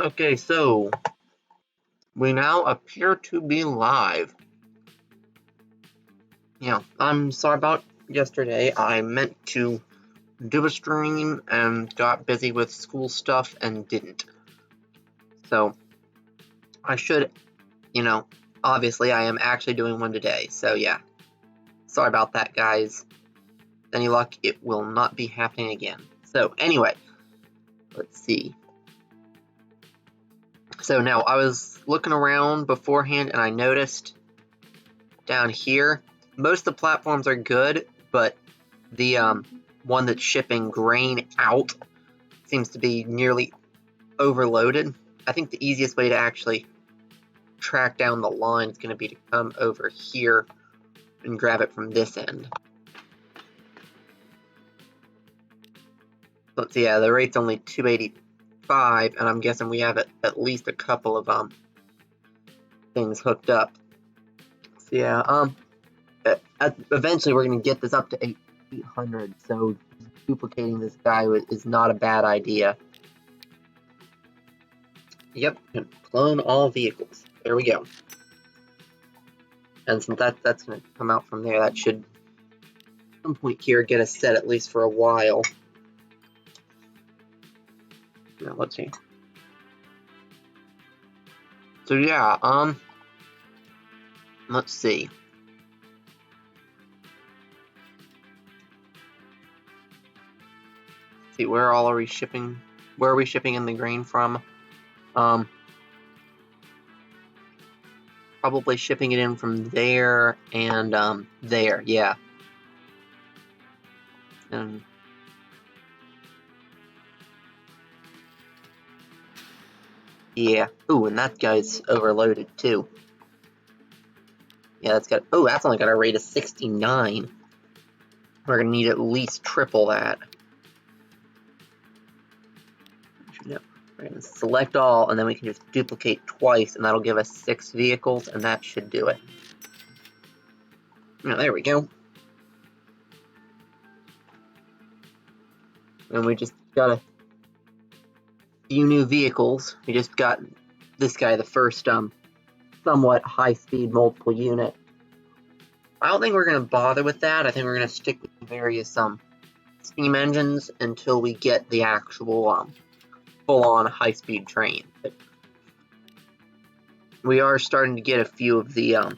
Okay, so we now appear to be live. Yeah, I'm sorry about yesterday. I meant to do a stream and got busy with school stuff and didn't. So I should, obviously I am actually doing one today. So yeah, sorry about that, guys. Any luck, it will not be happening again. So anyway, let's see. So now I was looking around beforehand and I noticed down here, most of the platforms are good, but the one that's shipping grain out seems to be nearly overloaded. I think the easiest way to actually track down the line is going to be to come over here and grab it from this end. Let's see, yeah, the rate's only 285, and I'm guessing we have at least a couple of things hooked up. So yeah, eventually we're going to get this up to 800, so duplicating this guy is not a bad idea. Yep, clone all vehicles. There we go. And since that's going to come out from there, that should, at some point here, get us set at least for a while. Now, let's see. So yeah, let's see. Let's see, where are we shipping? Where are we shipping in the grain from? Probably shipping it in from there and there, yeah. And yeah. Ooh, and that guy's overloaded too. Yeah, that's only got a rate of 69. We're gonna need at least triple that. We're going to select all, and then we can just duplicate twice, and that'll give us 6 vehicles, and that should do it. Now, there we go. And we just got a few new vehicles. We just got this guy, the first somewhat high-speed multiple unit. I don't think we're going to bother with that. I think we're going to stick with the various steam engines until we get the actual full-on high-speed train. But we are starting to get a few of the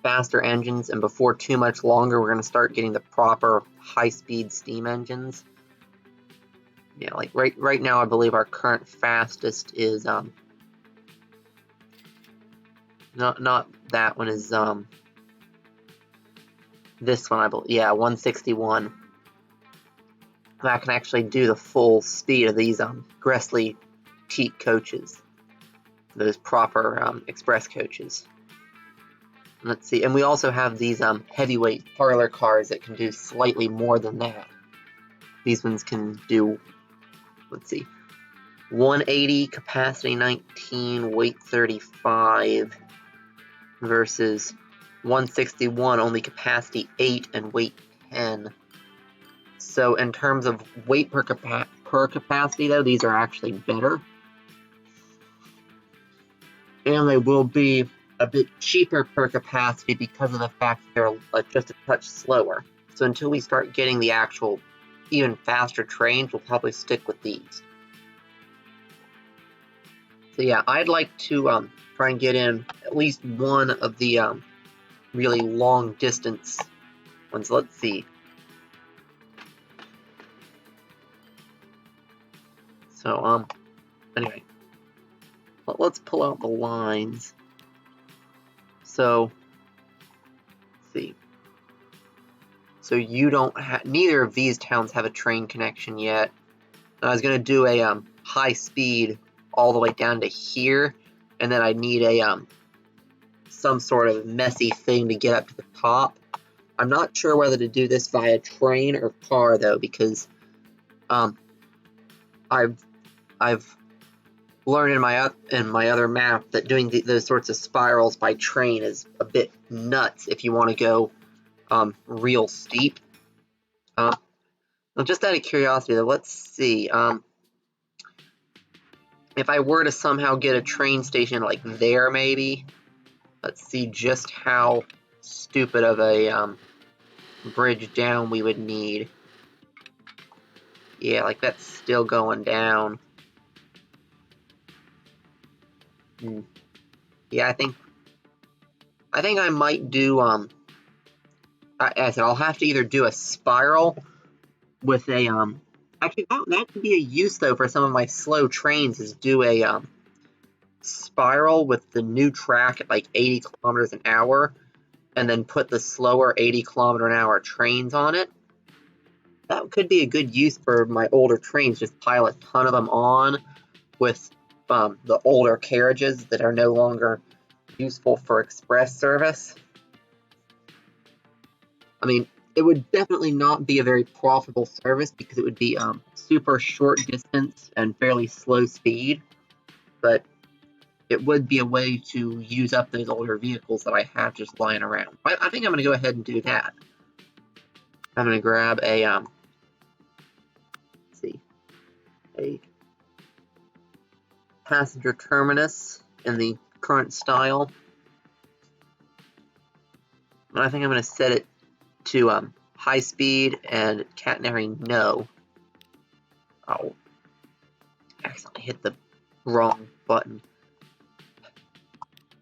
faster engines, and before too much longer, we're going to start getting the proper high-speed steam engines. Yeah, like right now, I believe our current fastest is not that one, is this one, I believe. Yeah, 161. That can actually do the full speed of these Gressley Teak coaches, those proper express coaches. Let's see, and we also have these heavyweight parlor cars that can do slightly more than that. These ones can do, let's see, 180, capacity 19, weight 35, versus 161, only capacity 8 and weight 10. So in terms of weight per capacity, though, these are actually better. And they will be a bit cheaper per capacity because of the fact that they're just a touch slower. So until we start getting the actual even faster trains, we'll probably stick with these. So yeah, I'd like to try and get in at least one of the really long distance ones. Let's see. So anyway, let's pull out the lines. So let's see. So you don't have, neither of these towns have a train connection yet. And I was gonna do a high speed all the way down to here, and then I need a some sort of messy thing to get up to the top. I'm not sure whether to do this via train or car though, because I've learned in my other map that doing those sorts of spirals by train is a bit nuts if you want to go real steep. Well, just out of curiosity though, let's see. If I were to somehow get a train station like there, maybe, let's see just how stupid of a bridge down we would need. Yeah, like that's still going down. Yeah, I think I might do as I said, I'll have to either do a spiral with a actually that could be a use though for some of my slow trains, is do a spiral with the new track at like 80 kilometers an hour and then put the slower 80-kilometer-an-hour trains on it. That could be a good use for my older trains, just pile a ton of them on with the older carriages that are no longer useful for express service. I mean, it would definitely not be a very profitable service because it would be super short distance and fairly slow speed, but it would be a way to use up those older vehicles that I have just lying around. I think I'm going to go ahead and do that. I'm going to grab a, let's see, a passenger terminus in the current style. And I think I'm going to set it to high speed and catenary no. Oh, accidentally hit the wrong button.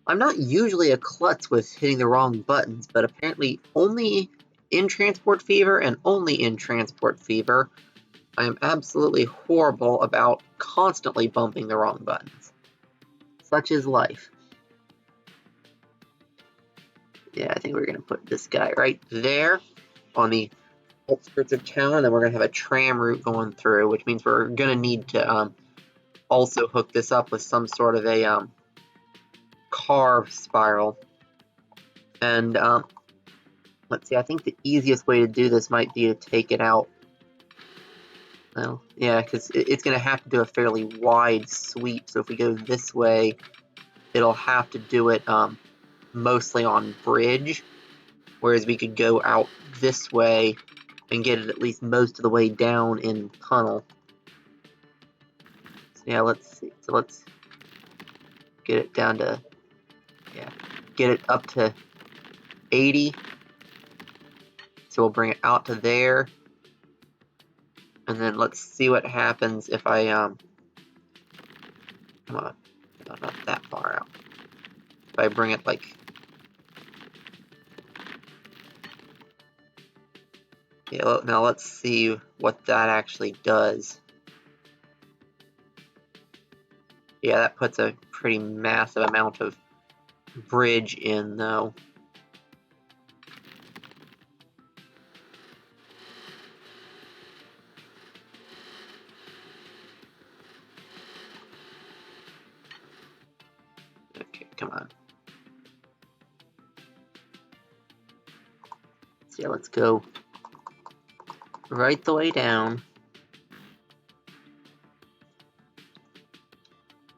I'm not usually a klutz with hitting the wrong buttons, but apparently only in Transport Fever and only in Transport Fever, I am absolutely horrible about constantly bumping the wrong buttons. Such is life. Yeah, I think we're going to put this guy right there on the outskirts of town, and then we're going to have a tram route going through, which means we're going to need to also hook this up with some sort of a car spiral. And let's see, I think the easiest way to do this might be to take it out. Well, yeah, because it's going to have to do a fairly wide sweep, so if we go this way, it'll have to do it mostly on bridge, whereas we could go out this way and get it at least most of the way down in tunnel. So yeah, let's see. So let's get it down to, yeah, get it up to 80. So we'll bring it out to there. And then let's see what happens if I, come on, no, not that far out. If I bring it like, yeah, now let's see what that actually does. Yeah, that puts a pretty massive amount of bridge in, though. Okay, come on. So yeah, let's go right the way down.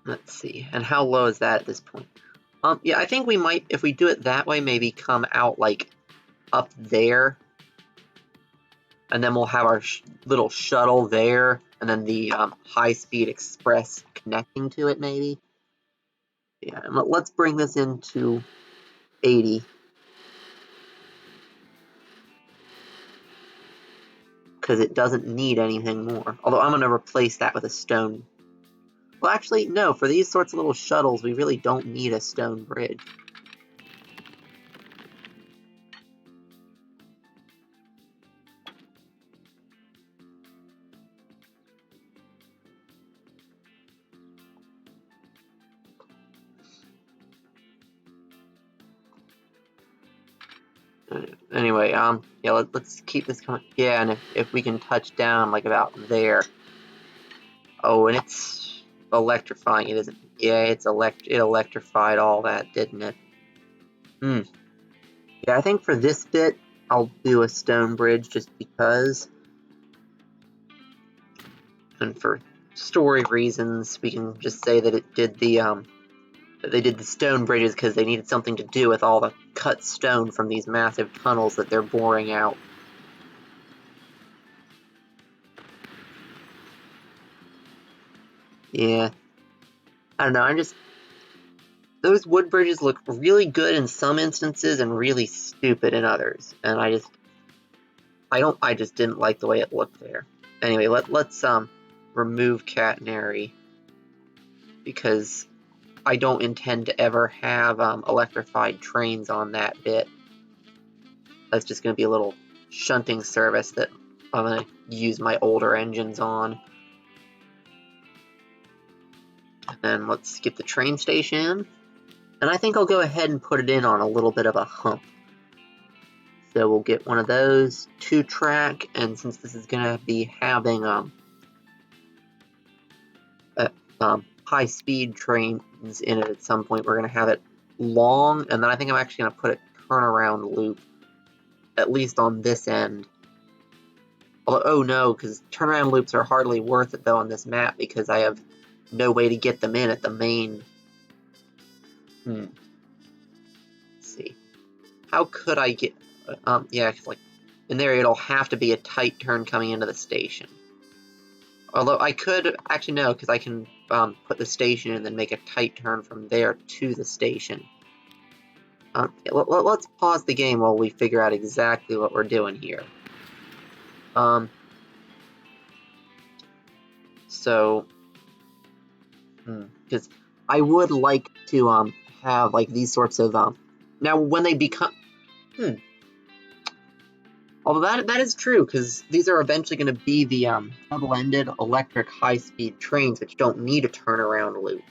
Let's see, and how low is that at this point? Yeah, I think we might, if we do it that way, maybe come out, like, up there. And then we'll have our little shuttle there, and then the high-speed express connecting to it, maybe. Yeah, and let's bring this into 80. Because it doesn't need anything more. Although I'm going to replace that with a stone. Well, actually, no. For these sorts of little shuttles, we really don't need a stone bridge. Anyway, yeah, let's keep this coming. Yeah, and if we can touch down, like, about there. Oh, and it's electrifying. It isn't. Yeah, it electrified all that, didn't it? Yeah, I think for this bit, I'll do a stone bridge just because. And for story reasons, we can just say that it did the, that they did the stone bridges because they needed something to do with all the cut stone from these massive tunnels that they're boring out. Yeah. I don't know, those wood bridges look really good in some instances and really stupid in others. And I just didn't like the way it looked there. Anyway, let's remove catenary, because I don't intend to ever have electrified trains on that bit. That's just going to be a little shunting service that I'm going to use my older engines on. And then let's get the train station. And I think I'll go ahead and put it in on a little bit of a hump. So we'll get one of those, 2-track, and since this is going to be having high-speed trains in it at some point, we're going to have it long, and then I think I'm actually going to put a turnaround loop, at least on this end. Although, oh no, because turnaround loops are hardly worth it though on this map, because I have no way to get them in at the main. Let's see. How could I get... yeah, because like, in there it'll have to be a tight turn coming into the station. Although I could... Actually, no, because I can put the station and then make a tight turn from there to the station. Yeah, let's pause the game while we figure out exactly what we're doing here. So... because I would like to have like these sorts of now when they become although that is true, because these are eventually going to be the double-ended electric high-speed trains, which don't need a turnaround loop.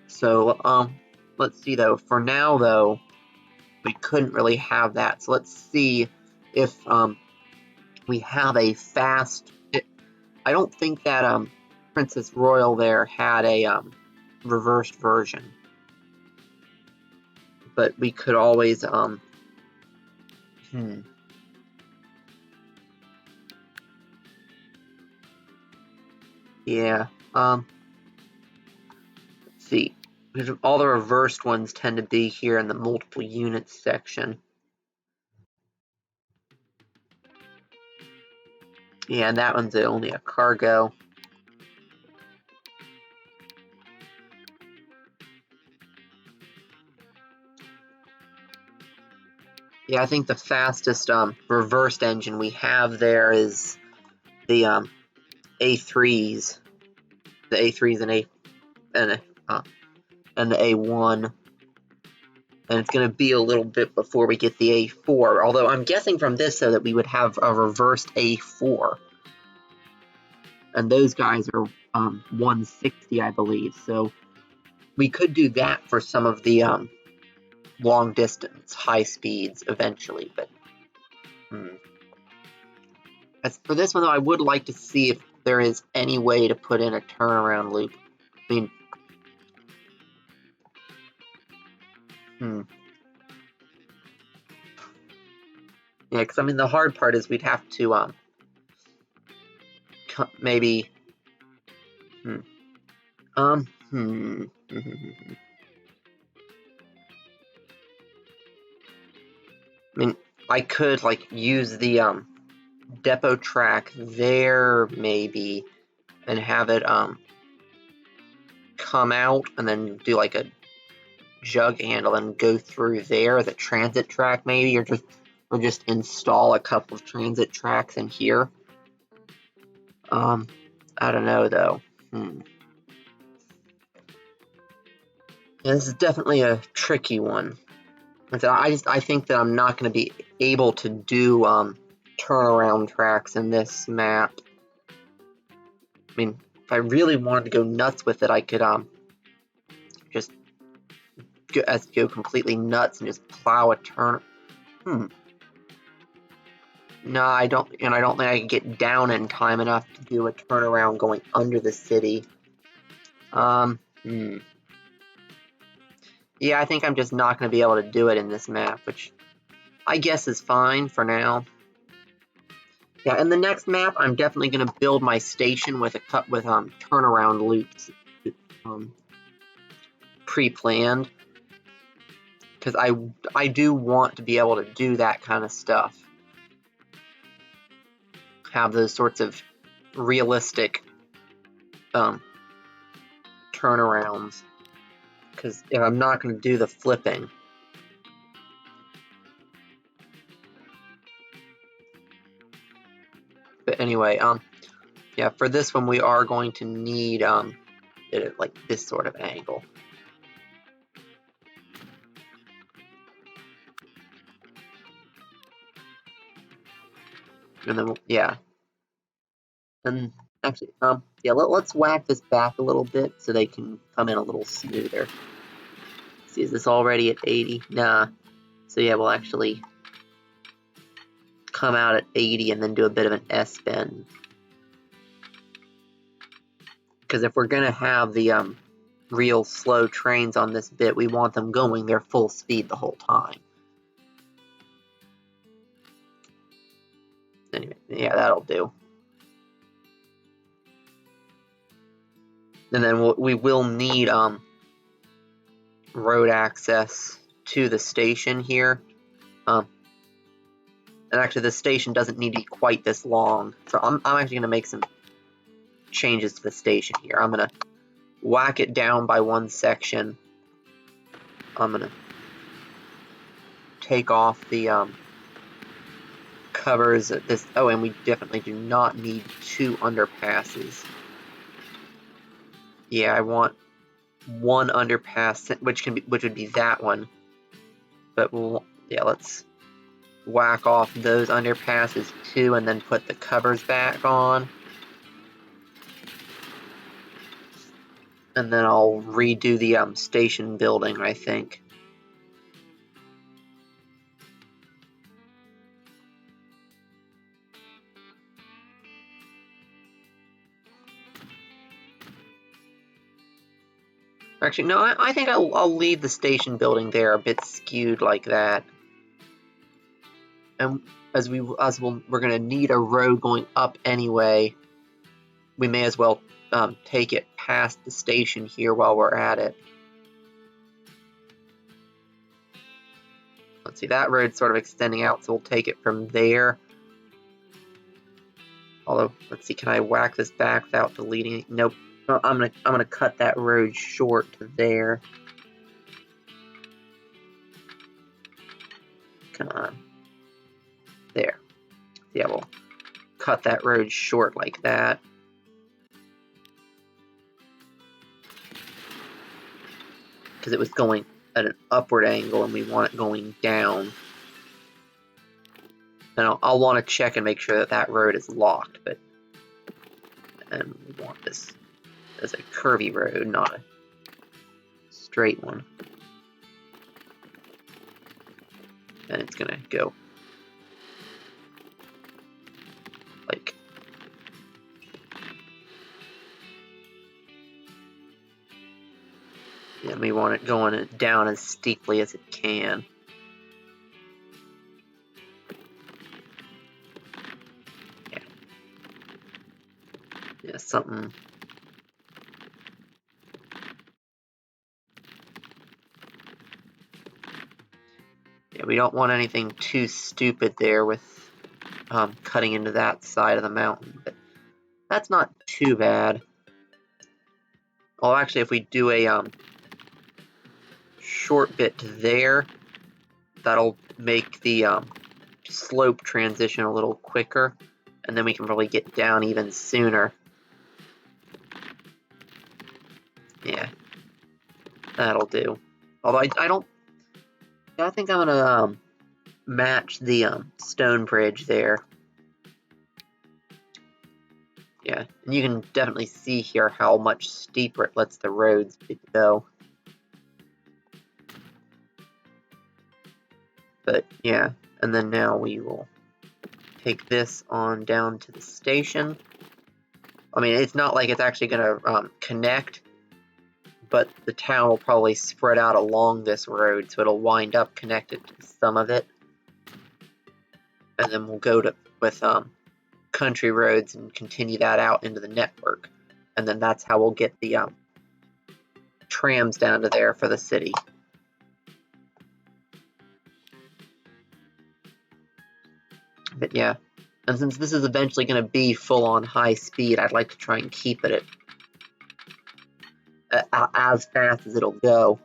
So let's see though. For now though, we couldn't really have that. So let's see if we have a fast. I don't think that Princess Royal there had a reversed version, but we could always yeah, let's see, because all the reversed ones tend to be here in the multiple units section. Yeah, and that one's only a cargo. Yeah, I think the fastest reversed engine we have there is the A3s, the A3s and the A1, and it's going to be a little bit before we get the A4. Although I'm guessing from this though that we would have a reversed A4, and those guys are 160, I believe. So we could do that for some of the long distance, high speeds eventually, but as for this one though, I would like to see if there is any way to put in a turnaround loop. I mean, yeah, because I mean the hard part is we'd have to maybe I mean, I could like use the depot track there maybe, and have it come out and then do like a jug handle and go through there as a transit track maybe, or just install a couple of transit tracks in here. I don't know though. Yeah, this is definitely a tricky one. I think that I'm not going to be able to do turnaround tracks in this map. I mean, if I really wanted to go nuts with it, I could just go completely nuts and just plow a turn. No, I don't, and I don't think I can get down in time enough to do a turnaround going under the city. Yeah, I think I'm just not going to be able to do it in this map, which I guess is fine for now. Yeah, in the next map, I'm definitely going to build my station with turnaround loops pre-planned, because I do want to be able to do that kind of stuff. Have those sorts of realistic turnarounds, because if I'm not going to do the flipping. But anyway, yeah, for this one we are going to need it at like this sort of angle. And then yeah, and actually yeah, let's whack this back a little bit so they can come in a little smoother. See, is this already at 80? Nah. So yeah, we'll actually come out at 80 and then do a bit of an S bend. Because if we're gonna have the real slow trains on this bit, we want them going their full speed the whole time. Anyway, yeah, that'll do. And then we will need road access to the station here. And actually, the station doesn't need to be quite this long. So I'm actually going to make some changes to the station here. I'm going to whack it down by one section. I'm going to take off the covers at this. Oh, and we definitely do not need 2 underpasses. Yeah, I want 1 underpass, which would be that one. But let's whack off those underpasses too, and then put the covers back on. And then I'll redo the station building, I think. Actually, no, I think I'll leave the station building there a bit skewed like that. And we're gonna need a road going up anyway, we may as well take it past the station here while we're at it. Let's see, that road's sort of extending out, so we'll take it from there. Although, let's see, can I whack this back without deleting it? Nope. No, I'm gonna cut that road short to there. Come on. There. Yeah, we'll cut that road short like that. Because it was going at an upward angle and we want it going down. And I'll want to check and make sure that that road is locked, and we want this as a curvy road, not a straight one. And it's gonna go like and we want it going down as steeply as it can. Yeah, something. Yeah, we don't want anything too stupid there with cutting into that side of the mountain, but that's not too bad. Well, actually, if we do a short bit there, that'll make the slope transition a little quicker, and then we can probably get down even sooner. Yeah, that'll do. Although I think I'm gonna match the stone bridge there. Yeah, and you can definitely see here how much steeper it lets the roads go. But yeah, and then now we will take this on down to the station. I mean, it's not like it's actually going to connect, but the town will probably spread out along this road, so it'll wind up connected to some of it. And then we'll go with country roads and continue that out into the network. And then that's how we'll get the trams down to there for the city. But yeah, and since this is eventually going to be full-on high speed, I'd like to try and keep it as fast as it'll go.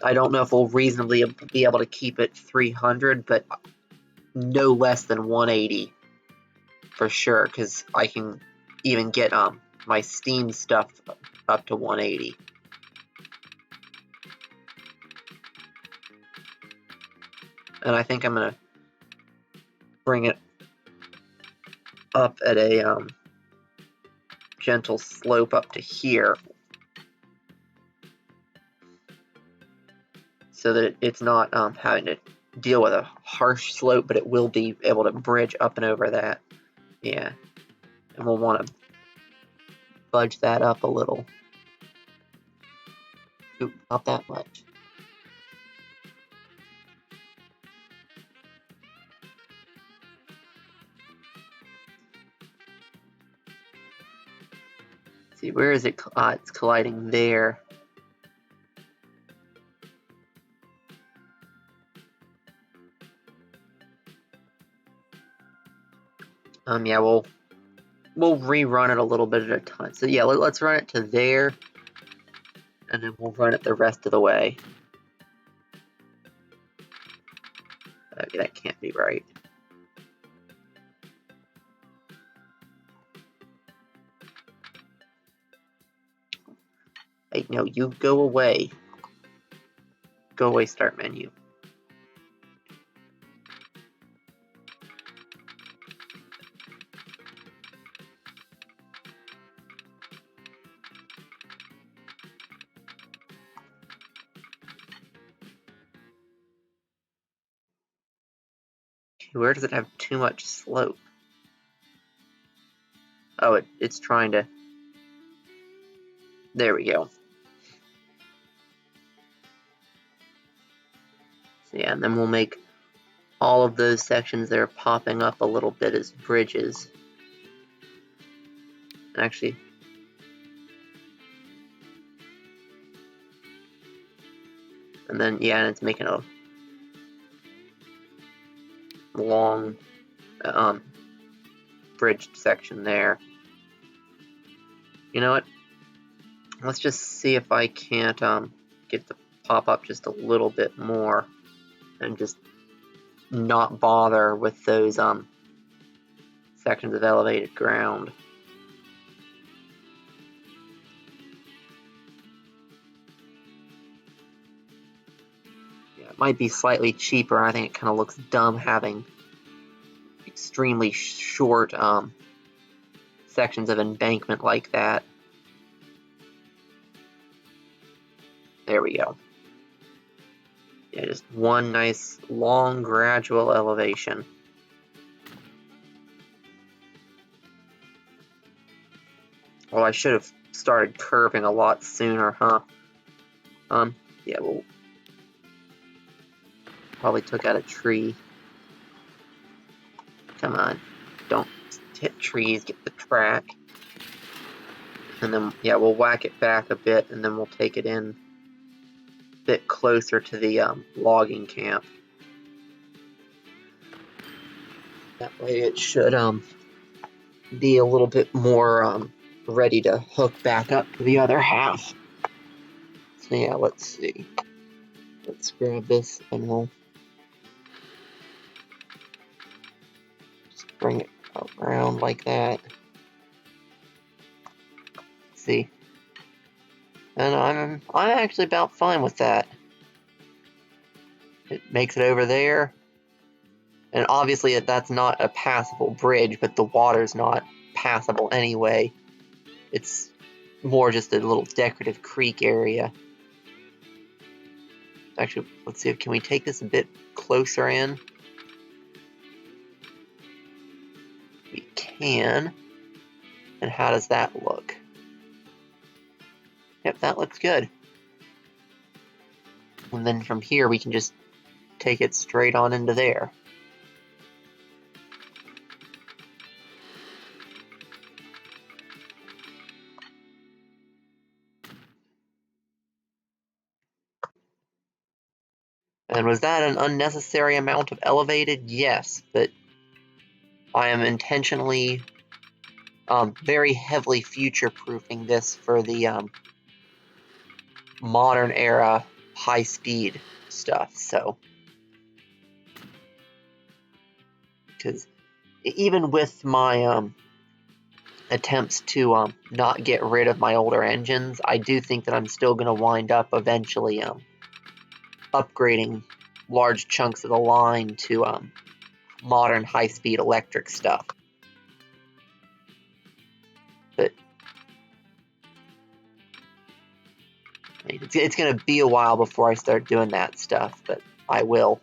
I don't know if we'll reasonably be able to keep it 300, but no less than 180 for sure, because I can even get my Steam stuff up to 180. And I think I'm gonna bring it up at a gentle slope up to here, so that it's not having to deal with a harsh slope, but it will be able to bridge up and over that. Yeah, and we'll want to budge that up a little. Oop, not that much. See, where is it? It's colliding there. Yeah, we'll rerun it a little bit at a time. So yeah, let's run it to there, and then we'll run it the rest of the way. Okay, that can't be right. Hey, no, you go away. Go away, start menu. Where does it have too much slope? Oh, it's trying to... There we go. So yeah, and then we'll make all of those sections that are popping up a little bit as bridges. Actually, and then yeah, and it's making a long bridged section there. You know what? Let's just see if I can't get the pop up just a little bit more and just not bother with those sections of elevated ground. Yeah, it might be slightly cheaper. I think it kind of looks dumb having extremely short sections of embankment like that. There we go. Yeah, just one nice, long, gradual elevation. Well, I should have started curving a lot sooner, huh? Yeah, we'll probably took out a tree. Come on, don't hit trees, get the track. And then, yeah, we'll whack it back a bit, and then we'll take it in a bit closer to the logging camp. That way it should be a little bit more ready to hook back up to the other half. So yeah, let's see. Let's grab this and we'll just bring it around like that. Let's see. And I'm actually about fine with that. It makes it over there. And obviously that's not a passable bridge, but the water's not passable anyway. It's more just a little decorative creek area. Actually, let's see, can we take this a bit closer in? We can. And how does that look? Yep, that looks good. And then from here we can just take it straight on into there. And was that an unnecessary amount of elevated? Yes, but I am intentionally very heavily future-proofing this for the modern era high speed stuff. So, because even with my attempts to not get rid of my older engines, I do think that I'm still going to wind up eventually upgrading large chunks of the line to modern high-speed electric stuff. But I mean, it's going to be a while before I start doing that stuff, but I will.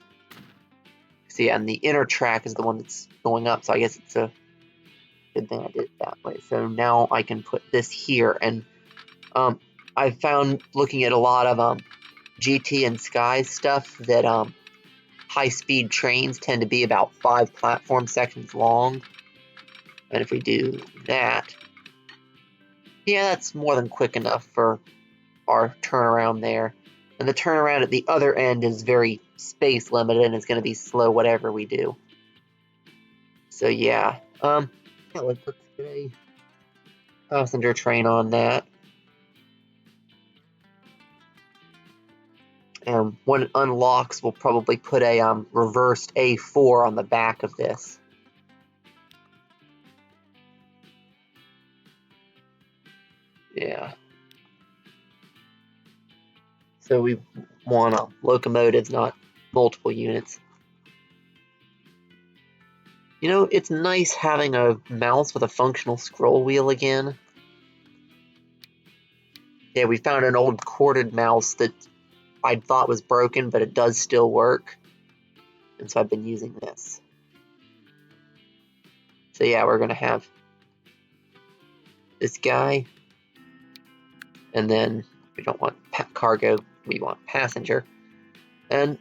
So yeah, and the inner track is the one that's going up, so I guess it's a good thing I did it that way. So now I can put this here, and I found looking at a lot of GT and Sky stuff that high-speed trains tend to be about 5 platform sections long. And if we do that, yeah, that's more than quick enough for our turnaround there. And the turnaround at the other end is very space limited and it's going to be slow whatever we do. So yeah, let's put a passenger train on that. And when it unlocks, we'll probably put a reversed A4 on the back of this. Yeah. So we want locomotives, not multiple units. You know, it's nice having a mouse with a functional scroll wheel again. Yeah, we found an old corded mouse that I thought was broken, but it does still work. And so I've been using this. So yeah, we're going to have this guy. And then we don't want cargo, we want passenger. And,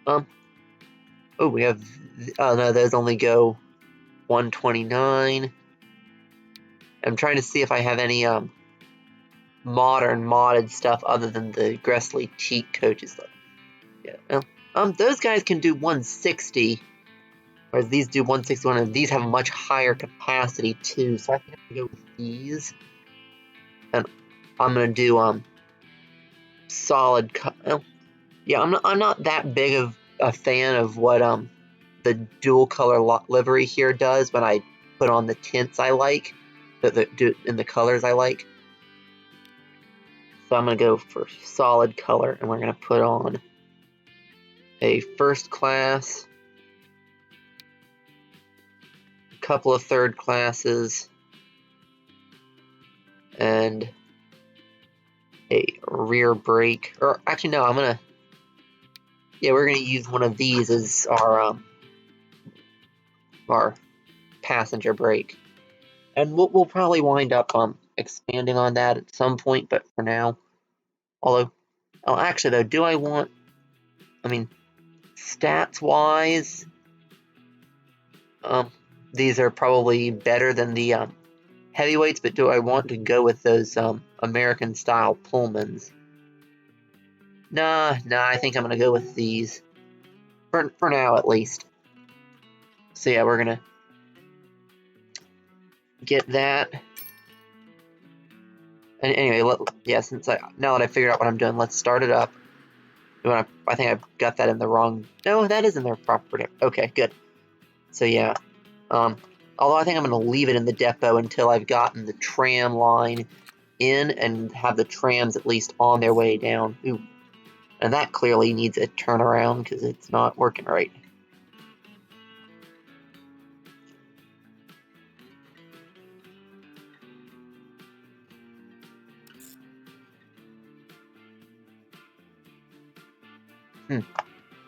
oh, we have, oh no, those only go 129. I'm trying to see if I have any modern modded stuff other than the Gressley cheat coaches. Yeah. Those guys can do 160, whereas these do 161, and these have a much higher capacity too. So I think I'm gonna go with these, and I'm gonna do solid. Yeah, I'm not that big of a fan of what the dual color livery here does when I put on the tints I like, in the colors I like. So I'm going to go for solid color, and we're going to put on a first class, a couple of third classes, and a rear brake. Or actually, no, we're going to use one of these as our passenger brake. And we'll probably wind up expanding on that at some point, but for now, actually though, do I want, stats wise, these are probably better than the heavyweights, but do I want to go with those American style Pullmans? Nah, I think I'm gonna go with these for now at least. So yeah, we're gonna get that. And anyway, now that I figured out what I'm doing, let's start it up. I think I've got that in the wrong. No, that is in their proper. Okay, good. So yeah, although I think I'm going to leave it in the depot until I've gotten the tram line in and have the trams at least on their way down. Ooh, and that clearly needs a turnaround because it's not working right.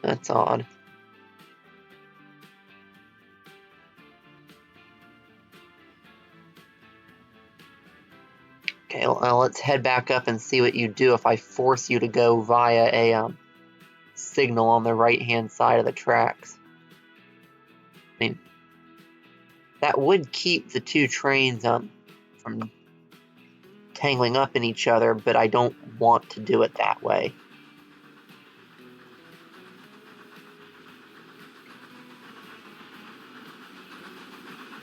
That's odd. Okay, well, let's head back up and see what you do if I force you to go via a signal on the right-hand side of the tracks. I mean, that would keep the two trains from tangling up in each other, but I don't want to do it that way.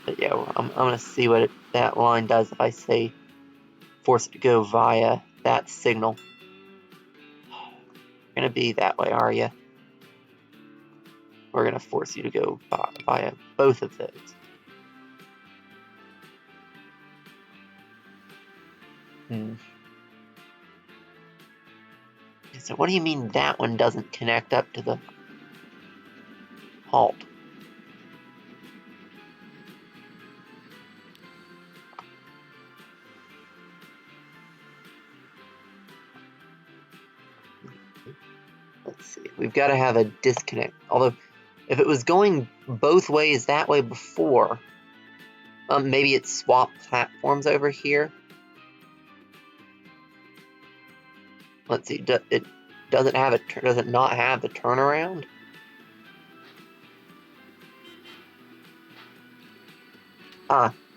But yeah, I'm going to see what that line does if I say force it to go via that signal. Gonna be that way, are you? We're gonna force you to go via both of those. So what do you mean that one doesn't connect up to the halt? Let's see. We've got to have a disconnect. Although, if it was going both ways that way before, maybe it swapped platforms over here. Let's see. Does it not have the turnaround?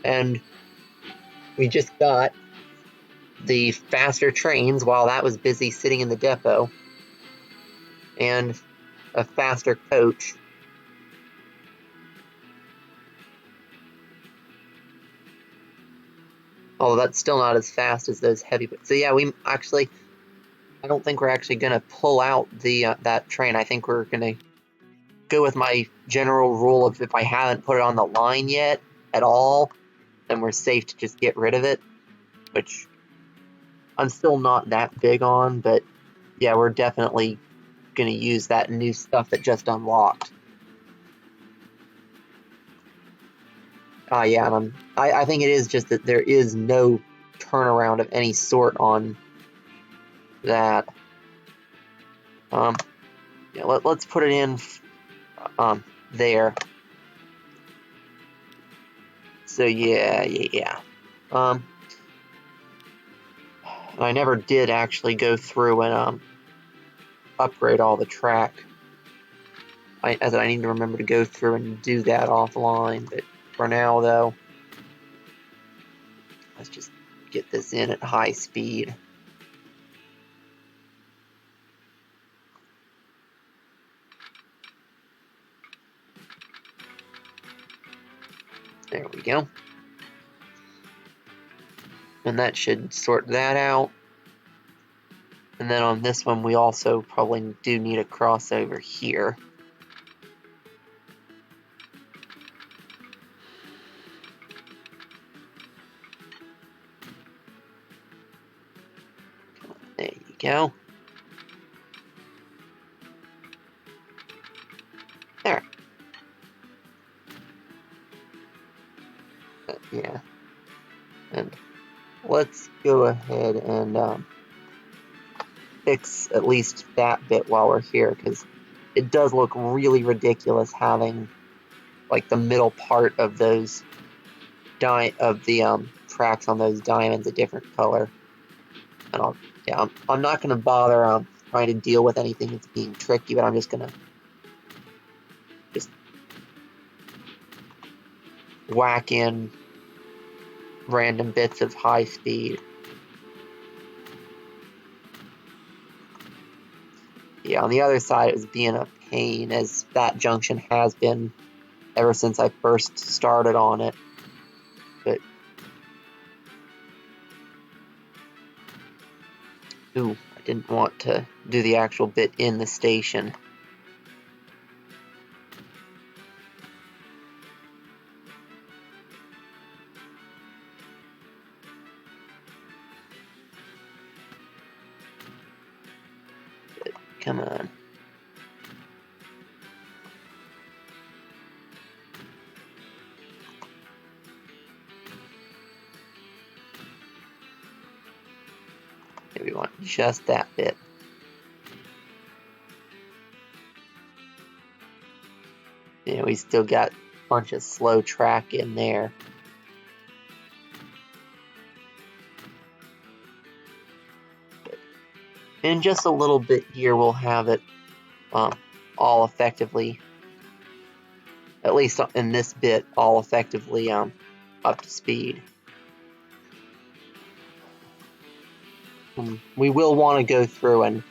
And we just got the faster trains while that was busy sitting in the depot, and a faster coach. Although that's still not as fast as those heavy. So yeah, I don't think we're actually gonna pull out the that train. I think we're gonna go with my general rule of if I haven't put it on the line yet at all, then we're safe to just get rid of it, which I'm still not that big on, but yeah, we're definitely gonna use that new stuff that just unlocked. Yeah, and I think it is just that there is no turnaround of any sort on that. Yeah, let's put it in there. So yeah. I never did actually go through and upgrade all the track. I need to remember to go through and do that offline, but for now though, let's just get this in at high speed. There we go. And that should sort that out. And then on this one, we also probably do need a crossover here. There you go. There. Yeah. And let's go ahead and fix at least that bit while we're here, because it does look really ridiculous having like the middle part of those tracks on those diamonds a different color. And I'm not going to bother trying to deal with anything that's being tricky, but I'm just going to whack in random bits of high speed. Yeah, on the other side, it was being a pain, as that junction has been ever since I first started on it. But ooh, I didn't want to do the actual bit in the station. But come on. We want just that bit. Yeah, we still got a bunch of slow track in there. But in just a little bit here, we'll have it all effectively, at least in this bit, all effectively up to speed. We will want to go through and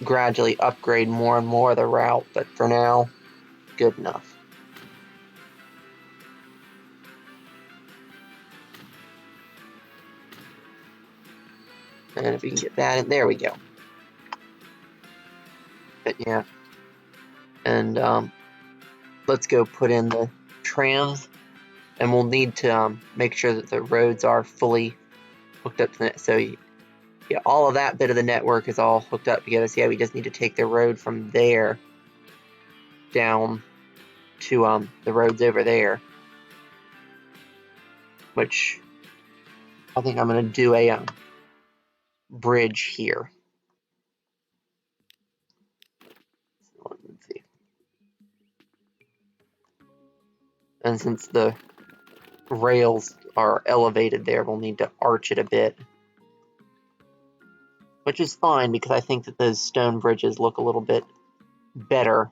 gradually upgrade more and more of the route, but for now, good enough. And if we can get that in, there we go. But yeah, and let's go put in the trams, and we'll need to make sure that the roads are fully hooked up to the net. So yeah, all of that bit of the network is all hooked up together. So yeah, we just need to take the road from there down to the roads over there, which I think I'm going to do a bridge here. Let's see. And since the rails are elevated there, we'll need to arch it a bit, which is fine because I think that those stone bridges look a little bit better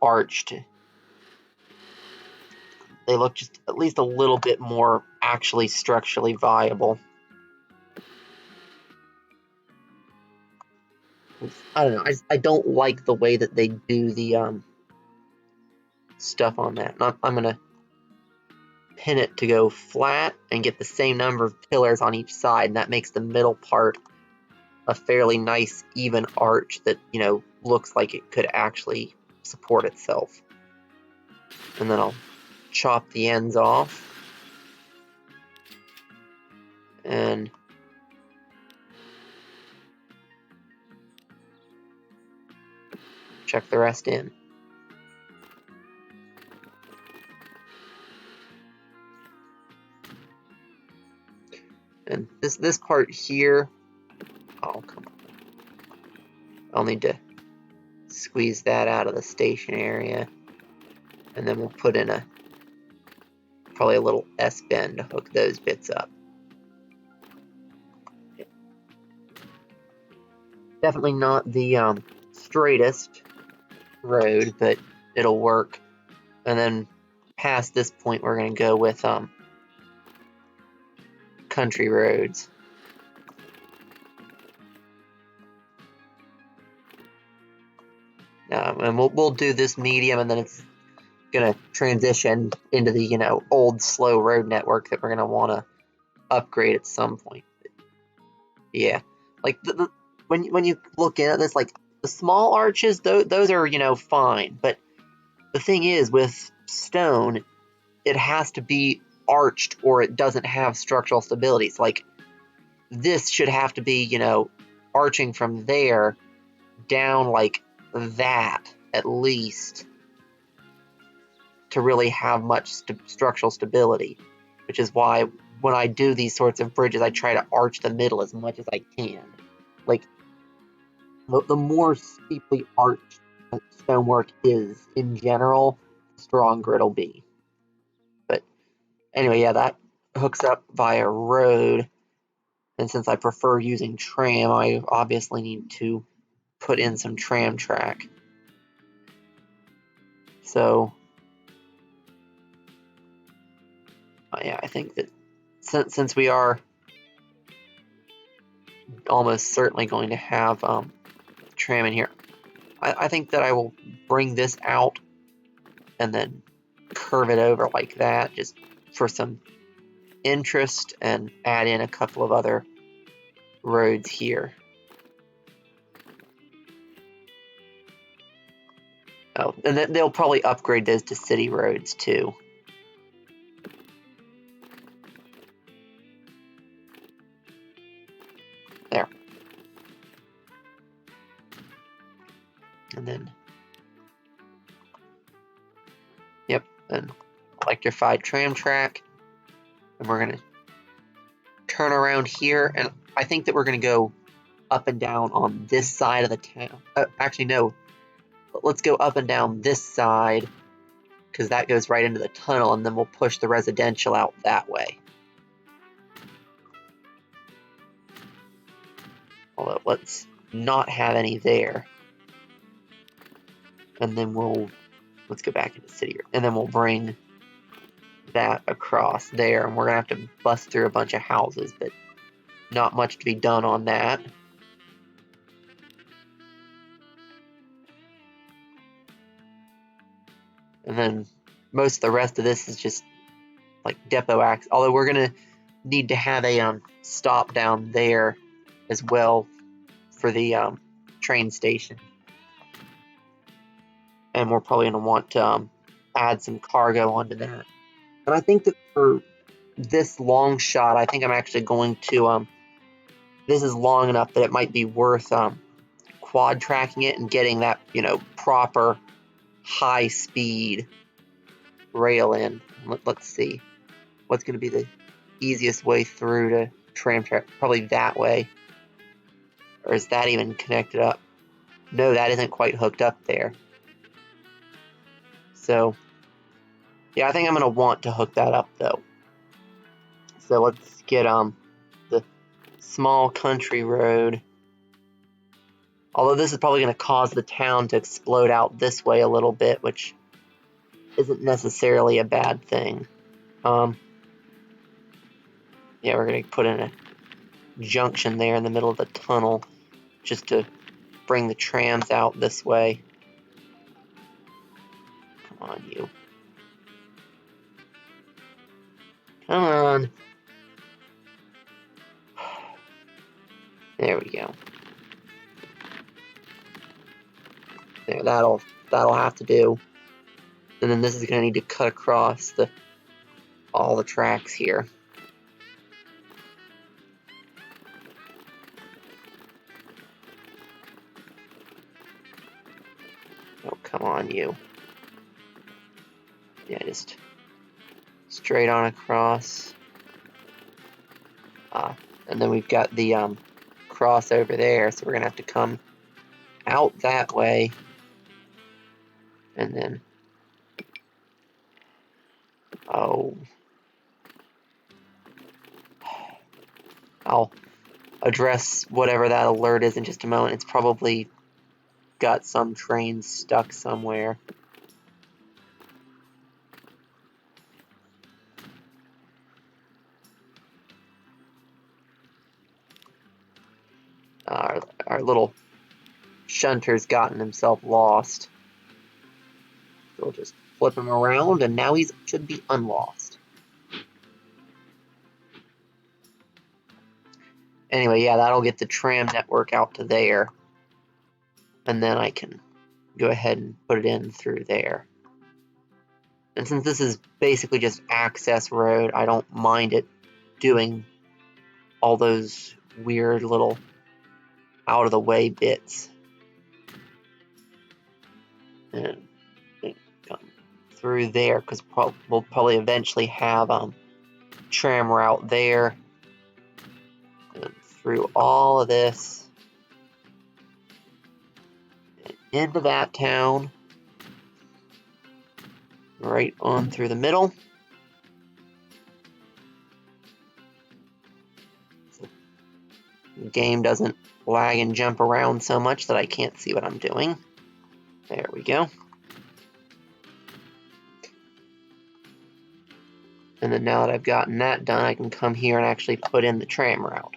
arched. They look just at least a little bit more actually structurally viable. I don't know. I don't like the way that they do the stuff on that. I'm gonna pin it to go flat and get the same number of pillars on each side, and that makes the middle part a fairly nice even arch that, you know, looks like it could actually support itself. And then I'll chop the ends off and check the rest in. And this part here, oh come on, I'll need to squeeze that out of the station area, and then we'll put in probably a little S-bend to hook those bits up. Definitely not the straightest road, but it'll work. And then past this point, we're going to go with country roads. And we'll do this medium, and then it's going to transition into the, you know, old slow road network that we're going to want to upgrade at some point. Yeah, like when you look at this, like the small arches, those are, you know, fine. But the thing is, with stone, it has to be arched or it doesn't have structural stability. So like this should have to be, you know, arching from there down like that at least to really have much structural stability, which is why when I do these sorts of bridges, I try to arch the middle as much as I can. Like, the more steeply arched stonework is in general, the stronger it'll be. But anyway, yeah, that hooks up via road, and since I prefer using tram, I obviously need to put in some tram track. So, yeah, I think that since we are almost certainly going to have tram in here, I think that I will bring this out and then curve it over like that, just for some interest, and add in a couple of other roads here. Oh, and then they'll probably upgrade those to city roads too. There. And then, yep, an electrified tram track. And we're going to turn around here, and I think that we're going to go up and down on this side of the town. Actually, no. Let's go up and down this side, because that goes right into the tunnel, and then we'll push the residential out that way. Although, let's not have any there. And then let's go back into city, and then we'll bring that across there, and we're gonna have to bust through a bunch of houses, but not much to be done on that. And then most of the rest of this is just like depot access, although we're gonna need to have a stop down there as well for the train station. and we're probably going to want to add some cargo onto that. And I think that for this long shot, I think I'm actually going to, this is long enough that it might be worth quad tracking it and getting that, proper high speed rail in. Let's see. What's going to be the easiest way through to tram track? Probably that way. Or is that even connected up? No, that isn't quite hooked up there. So, yeah, I think I'm going to want to hook that up, though. So let's get the small country road. Although this is probably going to cause the town to explode out this way a little bit, which isn't necessarily a bad thing. Yeah, we're going to put in a junction there in the middle of the tunnel just to bring the trams out this way. Come on, you. Come on. There we go. There, that'll have to do. And then this is going to need to cut across all the tracks here. Oh, come on, you. Yeah, just straight on across. And then we've got the cross over there, so we're going to have to come out that way. And then... Oh. I'll address whatever that alert is in just a moment. It's probably got some train stuck somewhere. Our little shunter's gotten himself lost. So we'll just flip him around, and now he should be unlost. Anyway, yeah, that'll get the tram network out to there. And then I can go ahead and put it in through there. And since this is basically just access road, I don't mind it doing all those weird little out-of-the-way bits. And come through there, because we'll probably eventually have tram route there. And through all of this. And into that town. Right on through the middle. So the game doesn't lag and jump around so much that I can't see what I'm doing. There we go. And then now that I've gotten that done, I can come here and actually put in the tram route.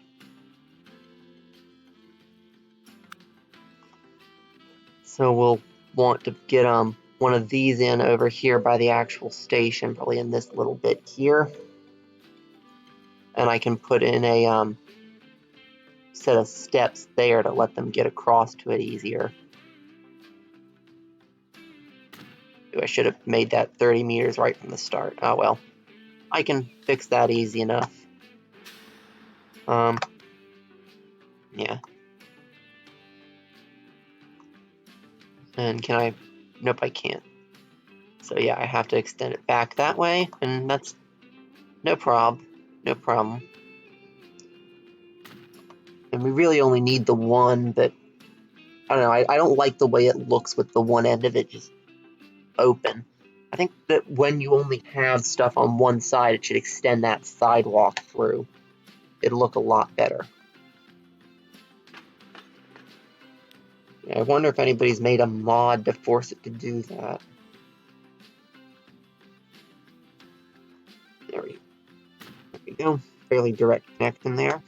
So we'll want to get one of these in over here by the actual station, probably in this little bit here. And I can put in a set of steps there to let them get across to it easier. I should have made that 30 meters right from the start. Oh well. I can fix that easy enough. Yeah. And can I? Nope, I can't. So yeah, I have to extend it back that way, and that's no problem. No problem. And we really only need the one, but I don't know, I don't like the way it looks with the one end of it just open. I think that when you only have stuff on one side, it should extend that sidewalk through. It'll look a lot better. Yeah, I wonder if anybody's made a mod to force it to do that. There we go. Fairly direct connection there.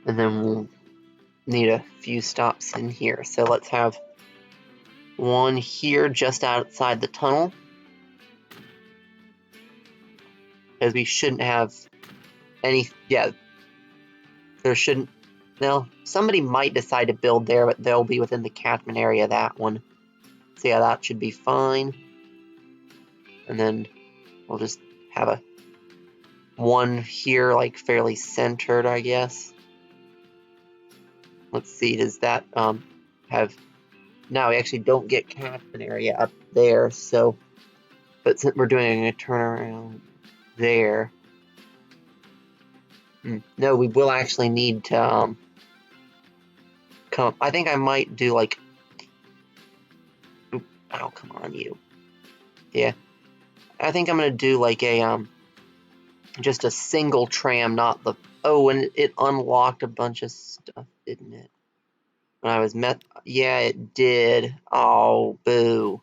And then we'll need a few stops in here. So let's have one here just outside the tunnel. Because we shouldn't have yeah, there shouldn't, no, somebody might decide to build there, but they'll be within the catchment area of that one. So yeah, that should be fine. And then we'll just have a one here, like fairly centered, I guess. Let's see, does that have, no, we actually don't get catchment area up there, so, but since we're doing a turnaround there, no, we will actually need to come, I think I might do like, oh, come on, you. Yeah, I think I'm gonna do like a just a single tram, not the, oh, and it unlocked a bunch of stuff, didn't it? When I was yeah, it did. Oh, boo.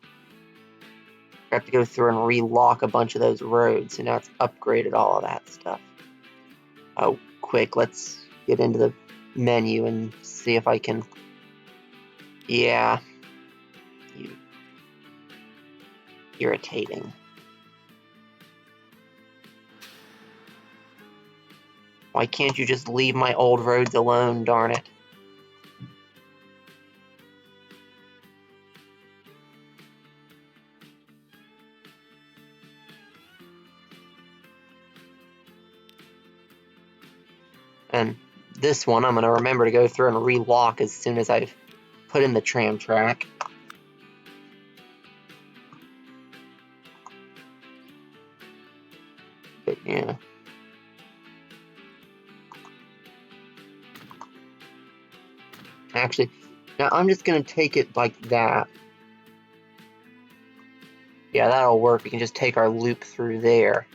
I have to go through and relock a bunch of those roads, so now it's upgraded all of that stuff. Oh, quick, let's get into the menu and see if I can, yeah, you irritating. Why can't you just leave my old roads alone, darn it? And this one, I'm going to remember to go through and relock as soon as I've put in the tram track. But yeah. Actually, now I'm just going to take it like that. Yeah, that'll work. We can just take our loop through there.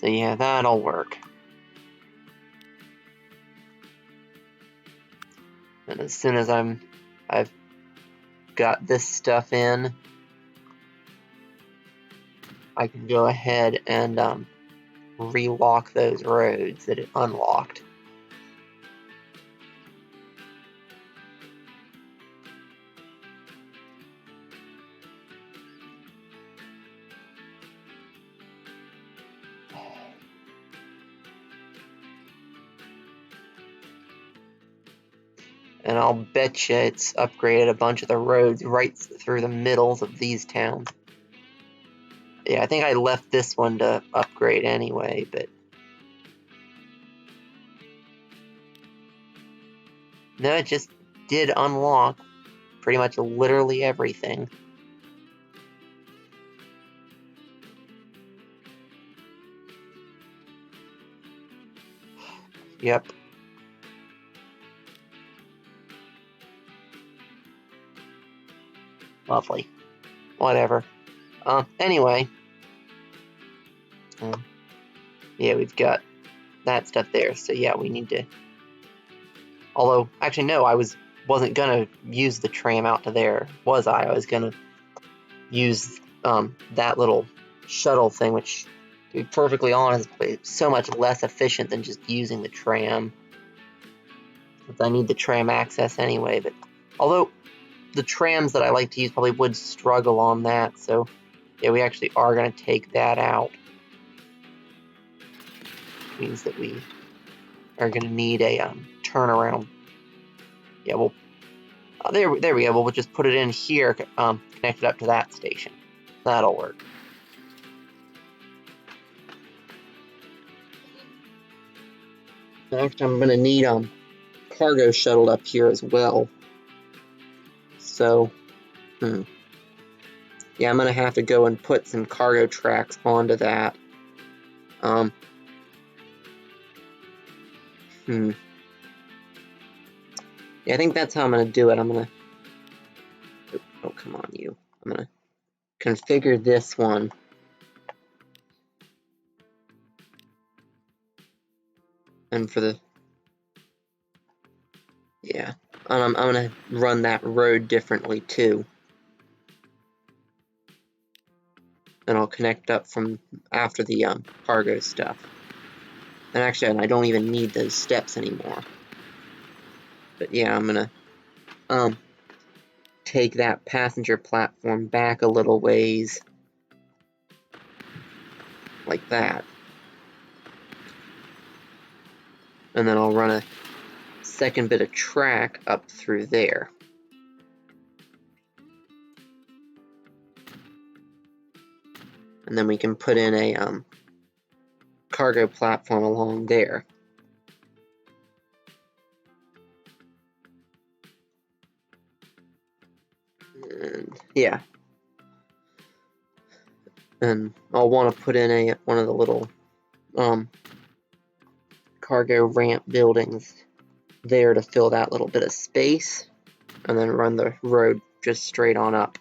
So yeah, that'll work. And as soon as I've got this stuff in, I can go ahead and relock those roads that it unlocked. And I'll bet you it's upgraded a bunch of the roads right through the middles of these towns. Yeah, I think I left this one to upgrade anyway, but... No, it just did unlock pretty much literally everything. Yep. Lovely. Whatever. Anyway. Yeah, we've got that stuff there, so yeah, we need to... Although, actually, no, I wasn't gonna use the tram out to there, was I? I was gonna use that little shuttle thing, which, to be perfectly honest, is so much less efficient than just using the tram. Since I need the tram access anyway, but... Although, the trams that I like to use probably would struggle on that, so... Yeah, we actually are going to take that out. Means that we are going to need a turnaround. Yeah, well, there we go. We'll just put it in here, connect it up to that station. That'll work. Next, I'm going to need cargo shuttled up here as well. So, yeah, I'm going to have to go and put some cargo tracks onto that. Yeah, I think that's how I'm going to do it. I'm going to... Oh, come on, you. I'm going to configure this one. And for the... Yeah. I'm going to run that road differently, too. And I'll connect up from after the cargo stuff. And actually, I don't even need those steps anymore. But yeah, I'm going to take that passenger platform back a little ways. like that. And then I'll run a second bit of track up through there. And then we can put in a cargo platform along there. And yeah. And I'll want to put in one of the little cargo ramp buildings there to fill that little bit of space, and then run the road just straight on up.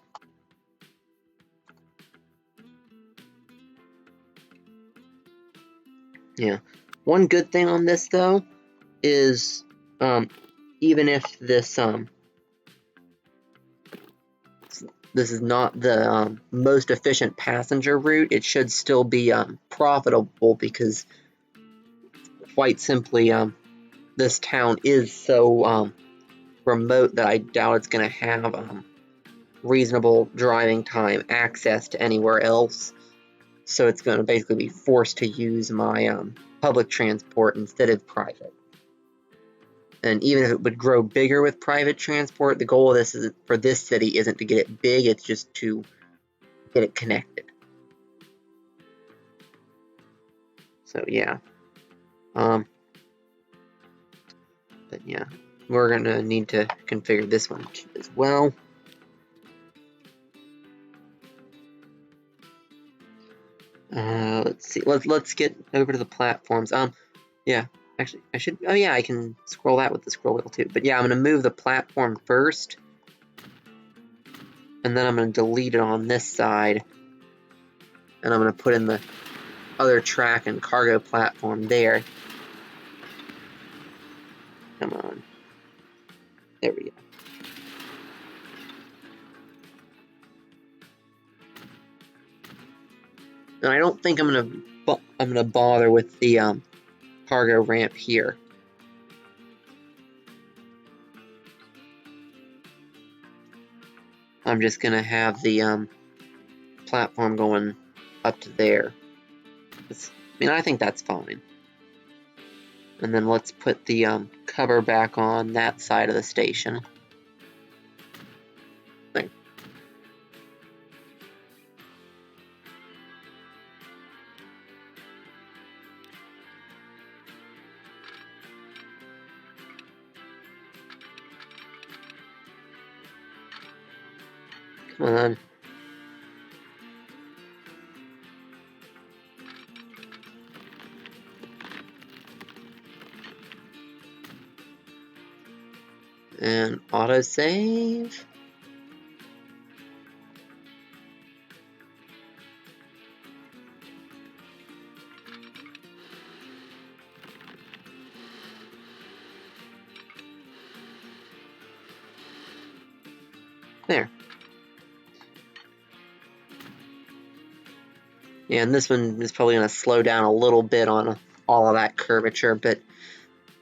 Yeah. One good thing on this though is even if this this is not the most efficient passenger route, it should still be profitable, because quite simply this town is so remote that I doubt it's going to have reasonable driving time access to anywhere else. So it's going to basically be forced to use my public transport instead of private. And even if it would grow bigger with private transport, the goal of this is for this city isn't to get it big, it's just to get it connected. So yeah. But yeah, we're going to need to configure this one as well. Let's see. Let's get over to the platforms. Yeah. Actually, I should. Oh yeah, I can scroll that with the scroll wheel too. But yeah, I'm gonna move the platform first, and then I'm gonna delete it on this side, and I'm gonna put in the other track and cargo platform there. Come on. There we go. And I don't think I'm gonna bother with the cargo ramp here. I'm just gonna have the platform going up to there. I mean, I think that's fine. And then let's put the cover back on that side of the station. There. Come on. And autosave. There. Yeah, and this one is probably going to slow down a little bit on all of that curvature, but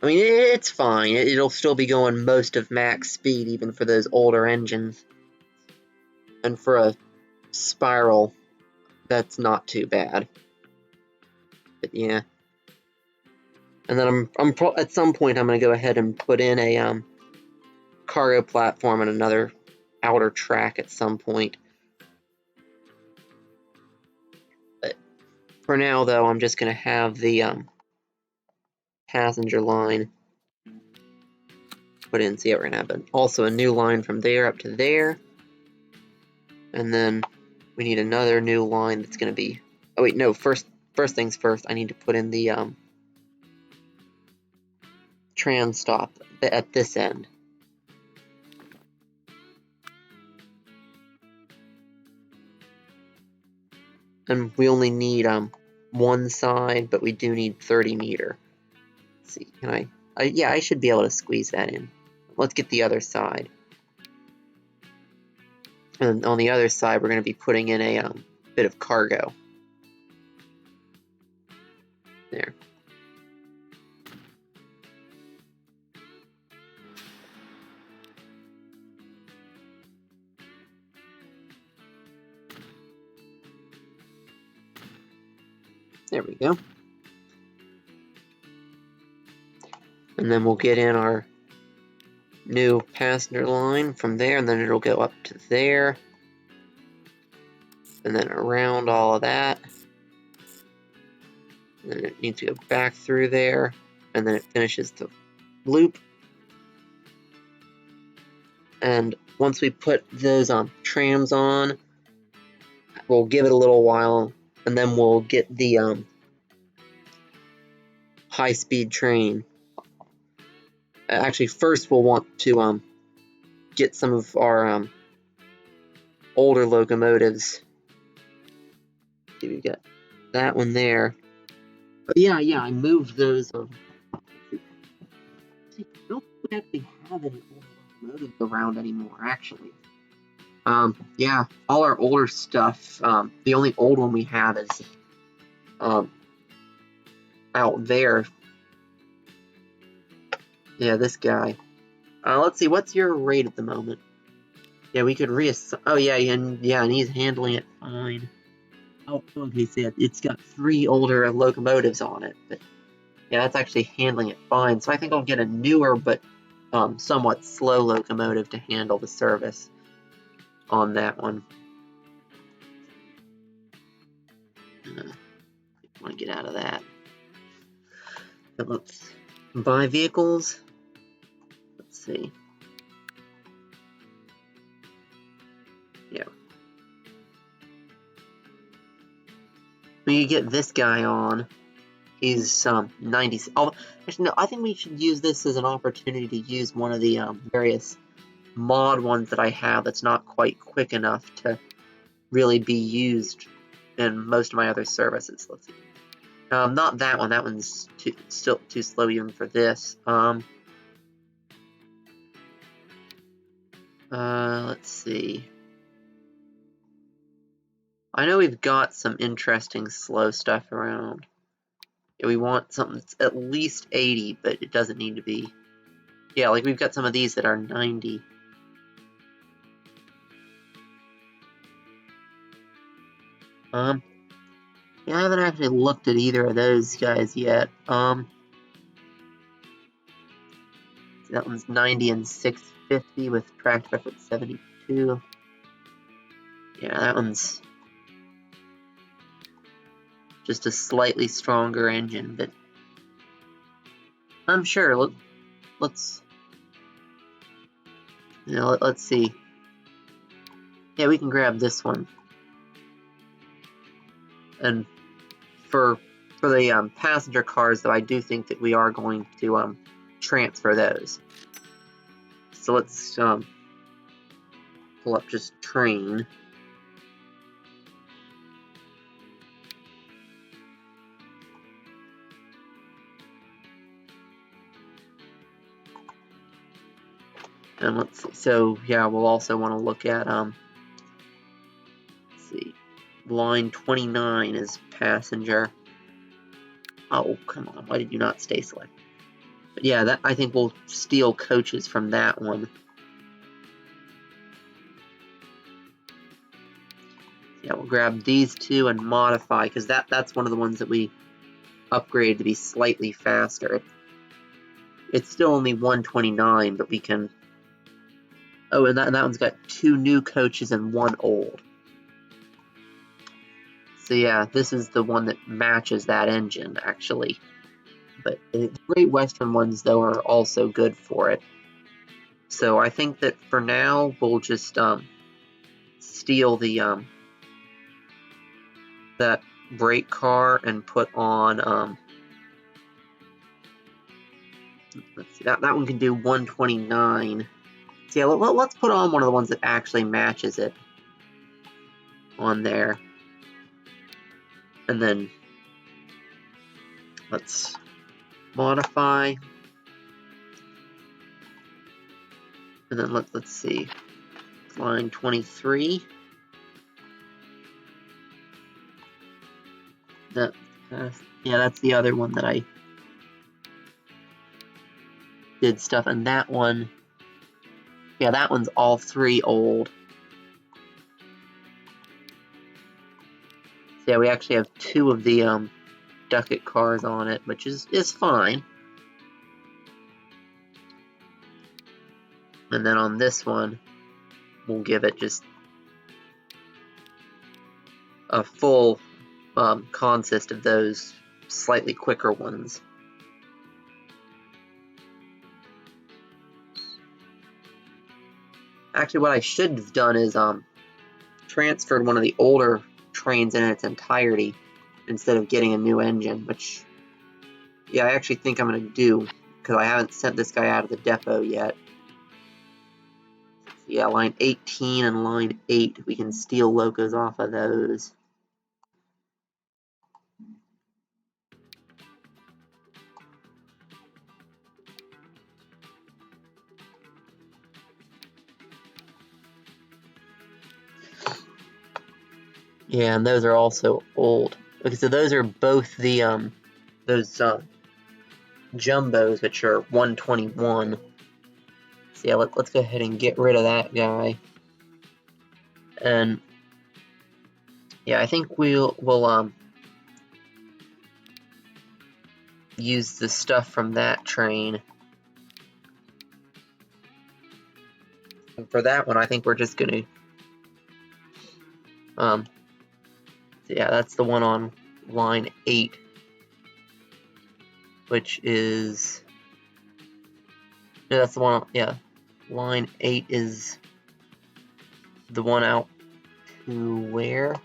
I mean, it's fine. It'll still be going most of max speed, even for those older engines. And for a spiral, that's not too bad. But yeah. And then at some point I'm going to go ahead and put in a cargo platform and another outer track at some point. But for now, though, I'm just going to have the passenger line put in. So yeah, we're going to have also a new line from there up to there. And then we need another new line that's going to be... Oh wait, no, first things first, I need to put in the trans stop at this end. And we only need one side, but we do need 30 meter. Let's see, can yeah, I should be able to squeeze that in. Let's get the other side. And on the other side, we're going to be putting in a bit of cargo. There. There we go. And then we'll get in our new passenger line from there, and then it'll go up to there. And then around all of that. And then it needs to go back through there. And then it finishes the loop. And once we put those trams on, we'll give it a little while, and then we'll get the high-speed train. Actually, first we'll want to get some of our older locomotives. See, we got that one there. Oh, yeah, I moved those. See, I don't actually have any older locomotives around anymore, actually. Yeah, all our older stuff, the only old one we have is out there. Yeah, this guy. Let's see, what's your rate at the moment? Yeah, we could reassign. Oh, yeah, and he's handling it fine. Oh, okay, so it's got 3 older locomotives on it, but yeah, that's actually handling it fine. So I think I'll get a newer but somewhat slow locomotive to handle the service on that one. I want to get out of that. But let's buy vehicles. Let's see. Yeah. We could get this guy on. He's 90. Oh, actually, no, I think we should use this as an opportunity to use one of the various mod ones that I have that's not quite quick enough to really be used in most of my other services. Let's see. Not that one. That one's still too slow even for this. Let's see. I know we've got some interesting slow stuff around. Yeah, we want something that's at least 80, but it doesn't need to be. Yeah, like we've got some of these that are 90. Yeah, I haven't actually looked at either of those guys yet. That one's 90 and 650 with tracked effort 72. Yeah, that one's just a slightly stronger engine, but I'm sure. Let's see. Yeah, we can grab this one. And for the passenger cars, though, I do think that we are going to transfer those. So let's pull up just train. And let's see. So yeah, we'll also want to look at let's see, line 29 is passenger. Oh, come on! Why did you not stay selected? But yeah, that I think we'll steal coaches from that one. Yeah, we'll grab these two and modify, because that's one of the ones that we upgrade to be slightly faster. It's still only 129, but we can. Oh, and that one's got 2 new coaches and 1 old. So yeah, this is the one that matches that engine, actually. But the Great Western ones, though, are also good for it. So I think that for now, we'll just steal the that brake car and put on let's see, that one can do 129. So yeah, let's put on one of the ones that actually matches it on there. And then let's modify. And then let's see. Line 23. Yeah, that's the other one that I did stuff, and that one, yeah, that one's all 3 old. So yeah, we actually have 2 of the ducat cars on it, which is fine. And then on this one, we'll give it just a full consist of those slightly quicker ones. Actually, what I should have done is transferred one of the older trains in its entirety instead of getting a new engine, which, yeah, I actually think I'm going to do, because I haven't sent this guy out of the depot yet. So yeah, line 18 and line 8, we can steal locos off of those. Yeah, and those are also old. Okay, so those are both the those jumbos, which are 121. So yeah, let's go ahead and get rid of that guy. And yeah, I think we'll use the stuff from that train. And for that one, I think we're just gonna so yeah, that's the one on line 8, which is, no, that's the one, yeah, line 8 is the one out to where?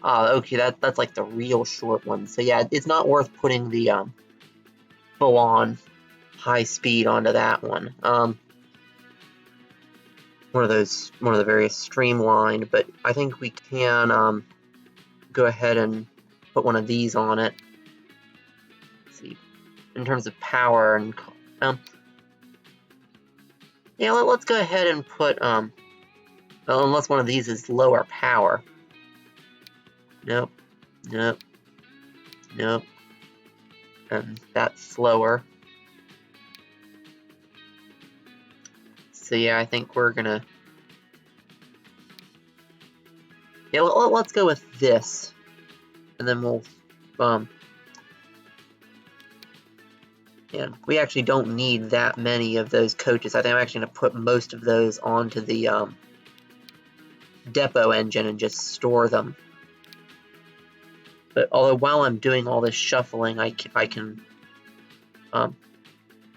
Ah, okay, that's like the real short one. So yeah, it's not worth putting the full-on high speed onto that one. One of the various streamlined, but I think we can go ahead and put one of these on it. Let's see, in terms of power and yeah, let's go ahead and put unless one of these is lower power. Nope, nope, nope, and that's slower. So yeah, I think we're gonna, yeah, let's go with this, and then we'll yeah, we actually don't need that many of those coaches. I think I'm actually gonna put most of those onto the depot engine and just store them. But although while I'm doing all this shuffling, I can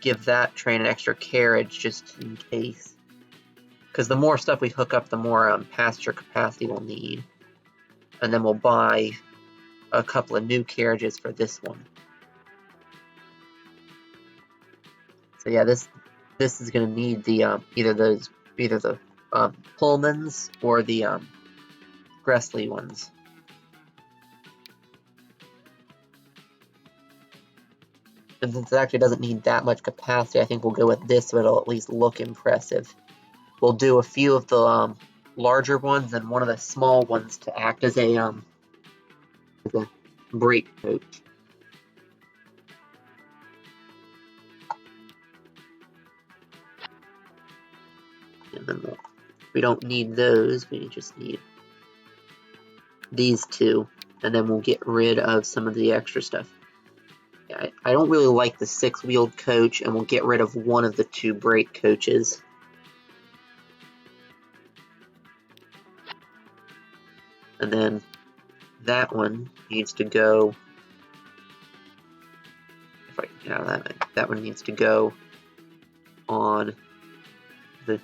give that train an extra carriage just in case. Because the more stuff we hook up, the more passenger capacity we'll need. And then we'll buy a couple of new carriages for this one. So yeah, this is going to need the either the Pullmans or the Gressley ones. And since it actually doesn't need that much capacity, I think we'll go with this so it'll at least look impressive. We'll do a few of the larger ones and one of the small ones to act as a brake coach. And then we don't need those, we just need these two, and then we'll get rid of some of the extra stuff. Yeah, I don't really like the 6-wheeled coach, and we'll get rid of one of the 2 brake coaches. And then that one needs to go, if I can have that one needs to go on the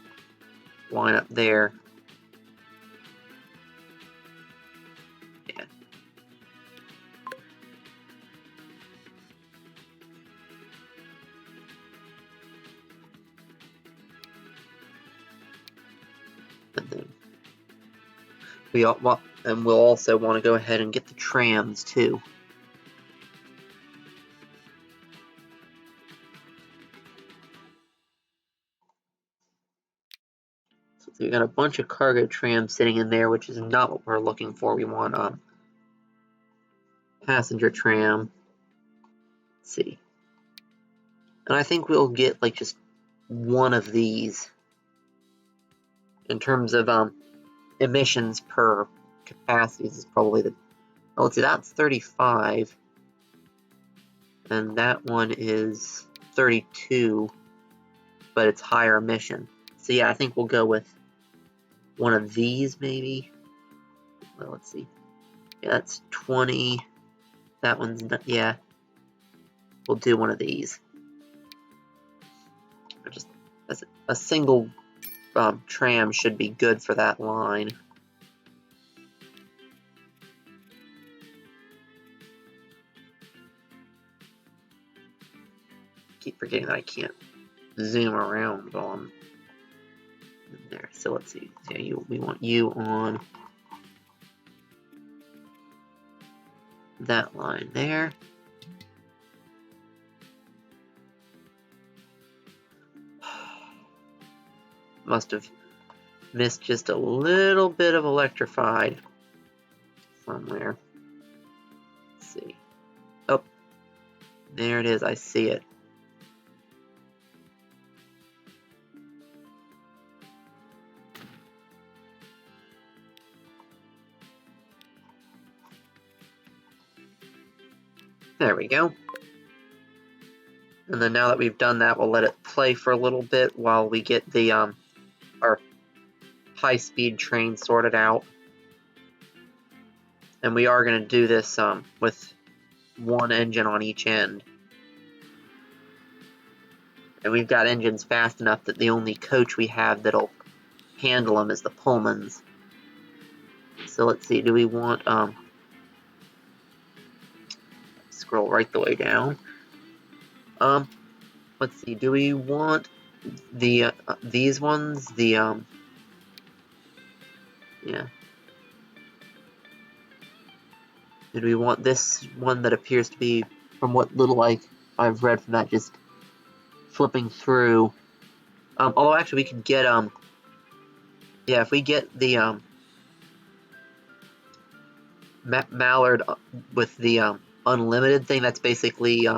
line up there. Yeah. And then we'll also want to go ahead and get the trams too. So we got a bunch of cargo trams sitting in there, which is not what we're looking for. We want passenger tram. Let's see. And I think we'll get like just one of these in terms of emissions per capacity. This is probably Oh, let's see, that's 35. And that one is 32, but it's higher emission. So yeah, I think we'll go with one of these, maybe. Well, let's see. Yeah, that's 20. That one's not, yeah. We'll do one of these. Just a single tram should be good for that line. Keep forgetting that I can't zoom around while I'm in there. So let's see. Yeah, we want you on that line there. Must have missed just a little bit of electrified somewhere. Let's see. Oh, there it is. I see it. There we go. And then now that we've done that, we'll let it play for a little bit while we get the our high-speed train sorted out. And we are going to do this with one engine on each end. And we've got engines fast enough that the only coach we have that'll handle them is the Pullmans. So let's see, do we want scroll right the way down. Let's see, do we want the these ones, the yeah. Do we want this one that appears to be, from what little I've read from that, just flipping through? Although actually we could get yeah, if we get the Mallard with the unlimited thing, that's basically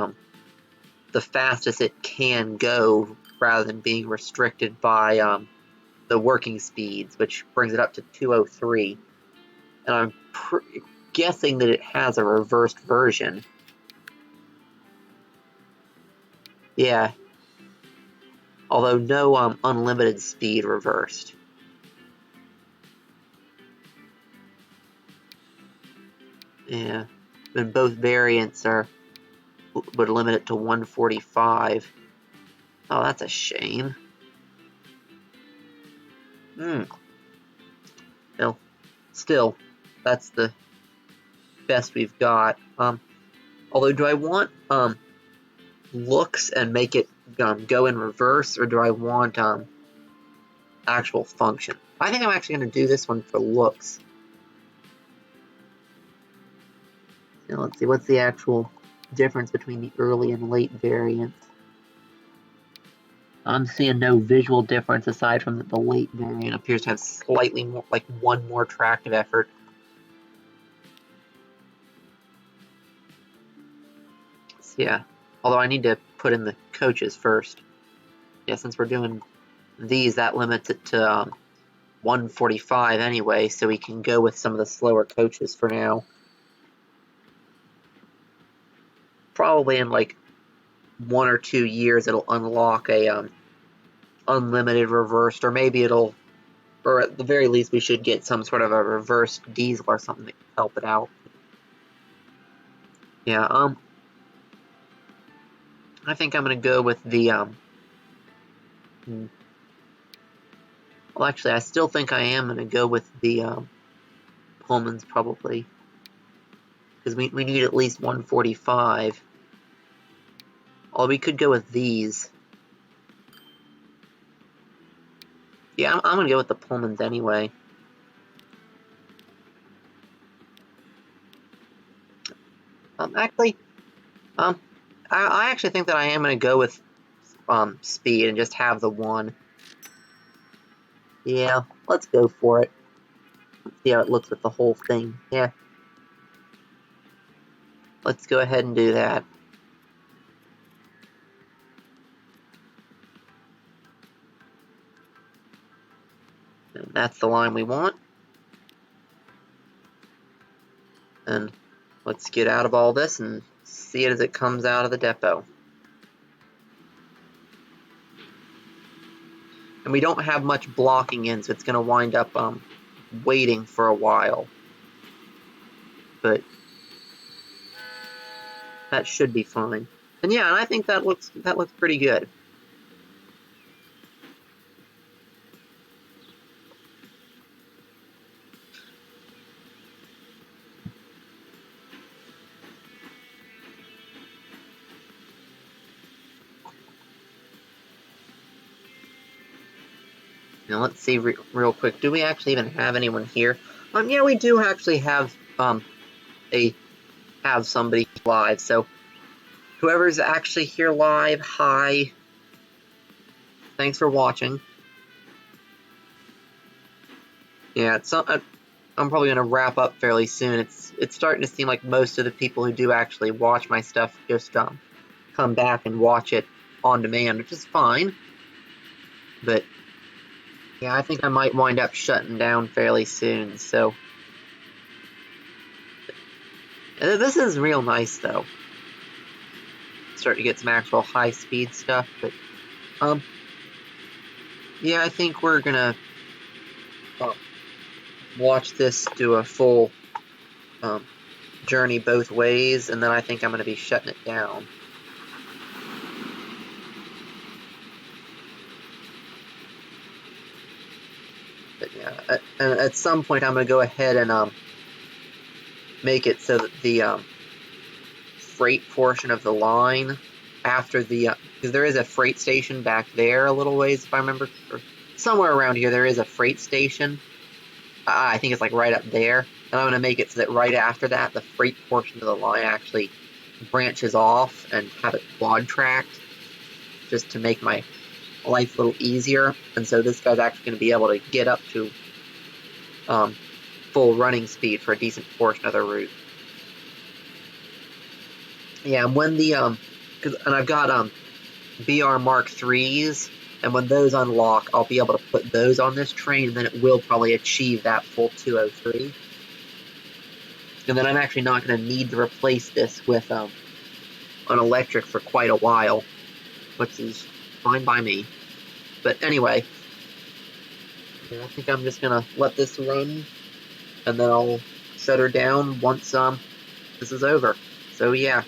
the fastest it can go, rather than being restricted by the working speeds, which brings it up to 203. And I'm guessing that it has a reversed version. Yeah. Although no unlimited speed reversed. Yeah. And both variants would limit it to 145. Oh, that's a shame. Well, still, that's the best we've got. Although, do I want looks and make it go in reverse, or do I want actual function? I think I'm actually going to do this one for looks. Now, let's see, what's the actual difference between the early and late variants? I'm seeing no visual difference aside from that the late variant appears to have slightly more, like one more tractive effort. So yeah, although I need to put in the coaches first. Yeah, since we're doing these, that limits it to 145 anyway, so we can go with some of the slower coaches for now. Probably in like 1 or 2 years it'll unlock a unlimited reversed, or maybe it'll, or at the very least we should get some sort of a reversed diesel or something to help it out. Yeah, I think I'm gonna go with the well, actually, I still think I am gonna go with the Pullmans probably, because we need at least 145. Or we could go with these. Yeah, I'm gonna go with the Pullmans anyway. Actually, I actually think that I am gonna go with speed and just have the one. Yeah, let's go for it. Let's see how it looks with the whole thing. Yeah. Let's go ahead and do that. And that's the line we want. And let's get out of all this and see it as it comes out of the depot. And we don't have much blocking in, so it's going to wind up waiting for a while. But that should be fine. And yeah, and I think that looks pretty good. Now let's see real quick. Do we actually even have anyone here? Yeah, we do actually have somebody live. So whoever's actually here live, hi. Thanks for watching. Yeah, I'm probably gonna wrap up fairly soon. It's starting to seem like most of the people who do actually watch my stuff just come back and watch it on demand, which is fine. But yeah, I think I might wind up shutting down fairly soon, so this is real nice though. Starting to get some actual high-speed stuff, but yeah, I think we're gonna watch this do a full journey both ways, and then I think I'm gonna be shutting it down. But yeah, at some point I'm gonna go ahead and make it so that the freight portion of the line after the because there is a freight station back there a little ways, if I remember, or somewhere around here there is a freight station. I think it's like right up there, and I'm gonna make it so that right after that the freight portion of the line actually branches off and have it quad tracked, just to make my life a little easier. And so this guy's actually going to be able to get up to full running speed for a decent portion of the route. Yeah, and when the and I've got BR Mark IIIs, and when those unlock, I'll be able to put those on this train, and then it will probably achieve that full 203. And then I'm actually not going to need to replace this with an electric for quite a while, which is fine by me. But anyway, I think I'm just going to let this run, and then I'll shut her down once this is over. So yeah.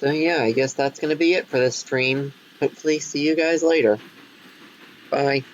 So yeah, I guess that's going to be it for this stream. Hopefully see you guys later. Bye.